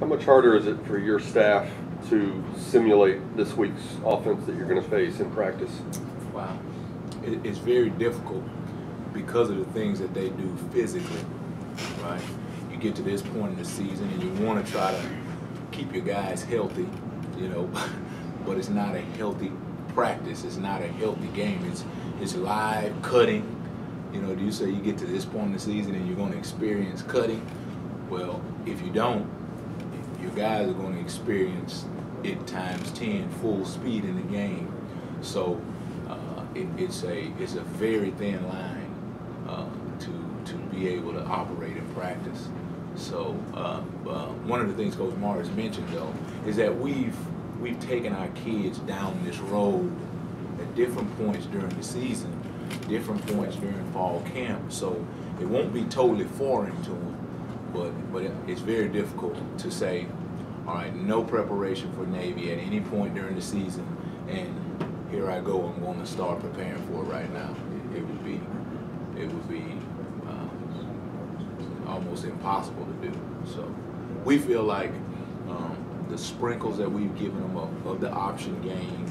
How much harder is it for your staff to simulate this week's offense that you're going to face in practice? Wow. It's very difficult because of the things that they do physically, right? You get to this point in the season and you want to try to keep your guys healthy, but it's not a healthy practice. It's not a healthy game. It's live cutting. Do you say you get to this point in the season and you're going to experience cutting? Well, if you don't, your guys are going to experience it times 10 full speed in the game. So it's a very thin line to be able to operate in practice. So one of the things Coach Morris mentioned though is that we've taken our kids down this road at different points during the season, different points during fall camp. So it won't be totally foreign to them. But it's very difficult to say, all right, no preparation for Navy at any point during the season, and here I go, I'm going to start preparing for it right now. It would be almost impossible to do. So we feel like the sprinkles that we've given them of the option game,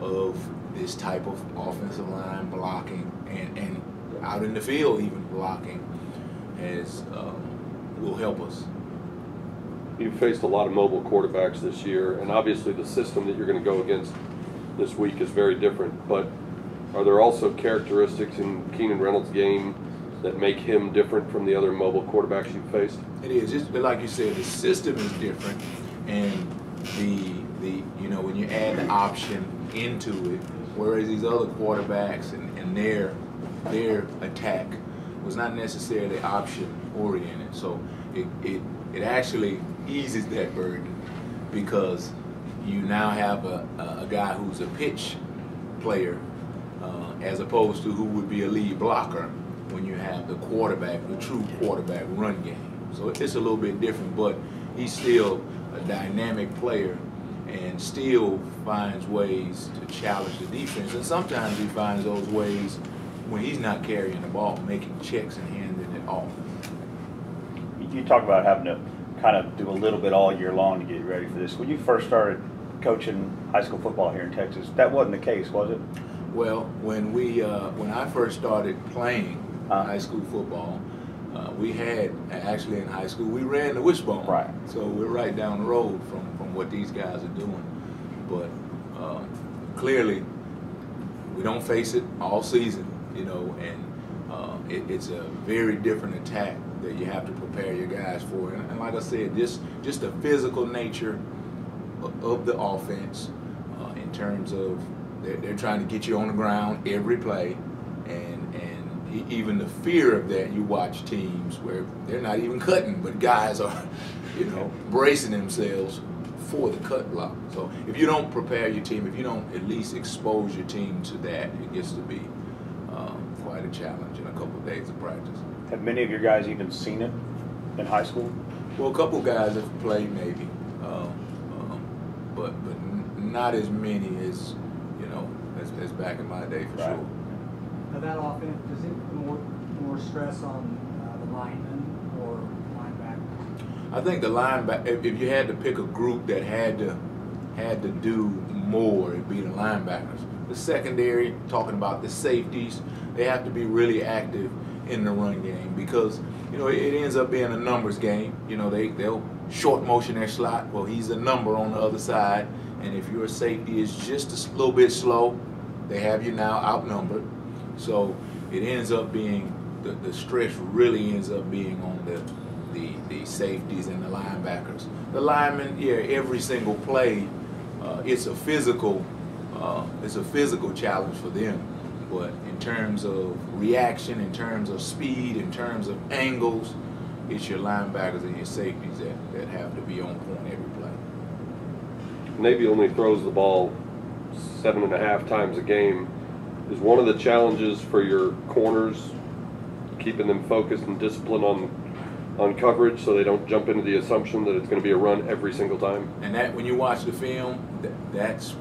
of this type of offensive line blocking, and out in the field even blocking, will help us. You've faced a lot of mobile quarterbacks this year, and obviously the system that you're going to go against this week is very different, but are there also characteristics in Keenan Reynolds' game that make him different from the other mobile quarterbacks you've faced? It is. Just like you said, the system is different, and when you add the option into it, whereas these other quarterbacks and their attack was not necessarily option oriented. So it actually eases that burden because you now have a guy who's a pitch player as opposed to who would be a lead blocker when you have the quarterback, the true quarterback run game. So it's a little bit different, but he's still a dynamic player and still finds ways to challenge the defense. And sometimes he finds those ways when he's not carrying the ball, making checks and handing it off. You talk about having to kind of do a little bit all year long to get ready for this. When you first started coaching high school football here in Texas, that wasn't the case, was it? Well, when I first started playing high school football, we had, actually in high school, we ran the wishbone. Right. So we're right down the road from what these guys are doing. But clearly, we don't face it all season, and it's a very different attack that you have to prepare your guys for. And like I said, just the physical nature of the offense in terms of they're trying to get you on the ground every play, and even the fear of that. You watch teams where they're not even cutting, but guys are, bracing themselves for the cut block. So if you don't prepare your team, if you don't at least expose your team to that, it gets to be quite a challenge in a couple of days of practice. Have many of your guys even seen it in high school? Well, a couple of guys have played Navy, but not as many as as back in my day for right. sure. Now that offense, does it more stress on the linemen or linebackers? I think the linebacker. If you had to pick a group that had to do more, it'd be the linebackers. The secondary, talking about the safeties, they have to be really active in the run game because it ends up being a numbers game. They'll short motion their slot. Well, he's a number on the other side, and if your safety is just a little bit slow, they have you now outnumbered. So it ends up being the stress really ends up being on the safeties and the linebackers. The linemen, yeah, every single play, it's a physical challenge for them. But in terms of reaction, in terms of speed, in terms of angles, it's your linebackers and your safeties that have to be on point every play. Navy only throws the ball 7.5 times a game. Is one of the challenges for your corners keeping them focused and disciplined on coverage so they don't jump into the assumption that it's going to be a run every single time? And that when you watch the film, that's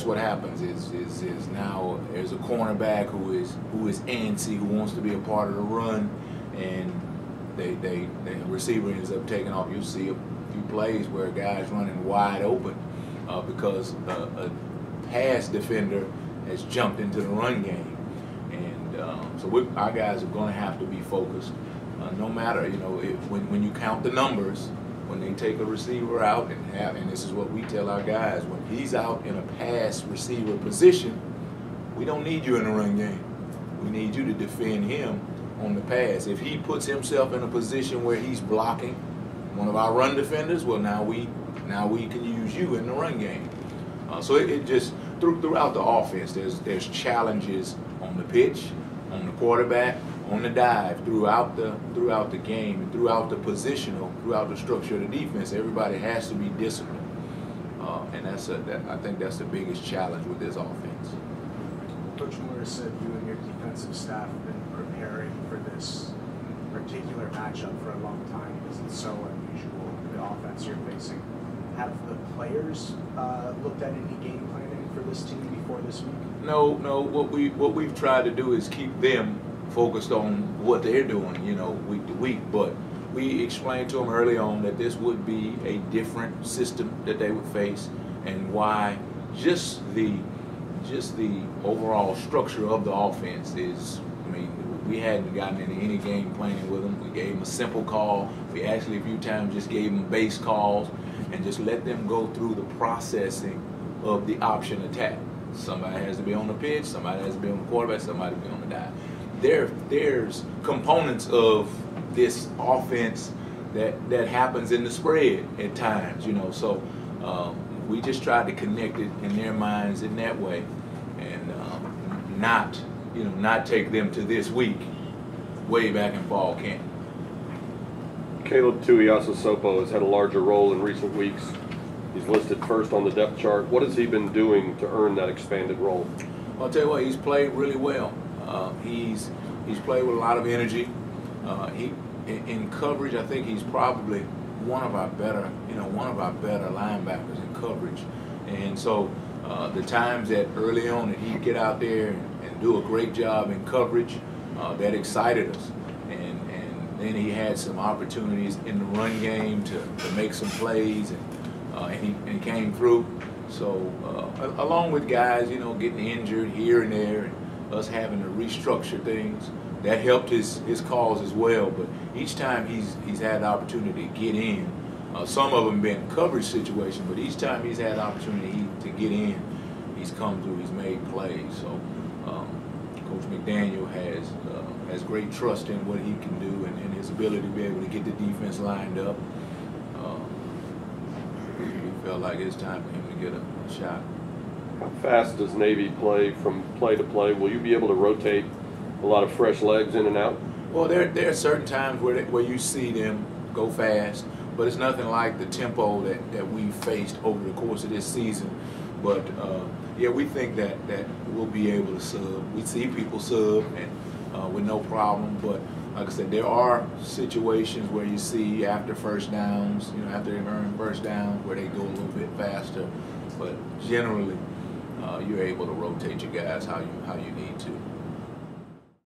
what happens. Is now there's a cornerback who is antsy, who wants to be a part of the run, and the receiver ends up taking off. You see a few plays where a guy's running wide open because a pass defender has jumped into the run game. And so our guys are going to have to be focused. No matter, when you count the numbers, when they take a receiver out and this is what we tell our guys, when he's out in a pass receiver position, we don't need you in the run game. We need you to defend him on the pass. If he puts himself in a position where he's blocking one of our run defenders, well, now we can use you in the run game. So it just throughout the offense, there's challenges on the pitch, on the quarterback, on the dive, throughout the game, and throughout the positional, throughout the structure of the defense. Everybody has to be disciplined, and I think that's the biggest challenge with this offense. Coach Moore said you and your defensive staff have been preparing for this particular matchup for a long time because it's so unusual, the offense you're facing. Have the players looked at any game planning for this team before this week? No. What we've tried to do is keep them focused on what they're doing, week to week. But we explained to them early on that this would be a different system that they would face, and why just the overall structure of the offense is. We hadn't gotten into any game planning with them. We gave them a simple call. We actually a few times just gave them base calls and just let them go through the processing of the option attack. Somebody has to be on the pitch, somebody has to be on the quarterback, somebody be on the dive. There's components of this offense that happens in the spread at times, So we just tried to connect it in their minds in that way, and not take them to this week, way back in fall camp. Caleb Tuiasosopo has had a larger role in recent weeks. He's listed first on the depth chart. What has he been doing to earn that expanded role? Well, I'll tell you what, he's played really well. He's played with a lot of energy. In coverage, I think he's probably one of our better linebackers in coverage. And so the times that early on that he'd get out there and do a great job in coverage, that excited us. And then he had some opportunities in the run game to make some plays, and he came through. So along with guys, getting injured here and there, and us having to restructure things, that helped his cause as well. But each time he's had the opportunity to get in, some of them been coverage situations, but each time he's had the opportunity to get in, he's come through, he's made plays. So Coach McDaniel has great trust in what he can do and his ability to be able to get the defense lined up. We felt like it's time for him to get a shot. How fast does Navy play from play to play? Will you be able to rotate a lot of fresh legs in and out? Well, there are certain times where you see them go fast, but it's nothing like the tempo that we've faced over the course of this season. But yeah, we think that we'll be able to sub. We see people sub and with no problem. But like I said, there are situations where you see after first downs, after they've earned first downs, where they go a little bit faster. But generally, you're able to rotate your guys how you need to.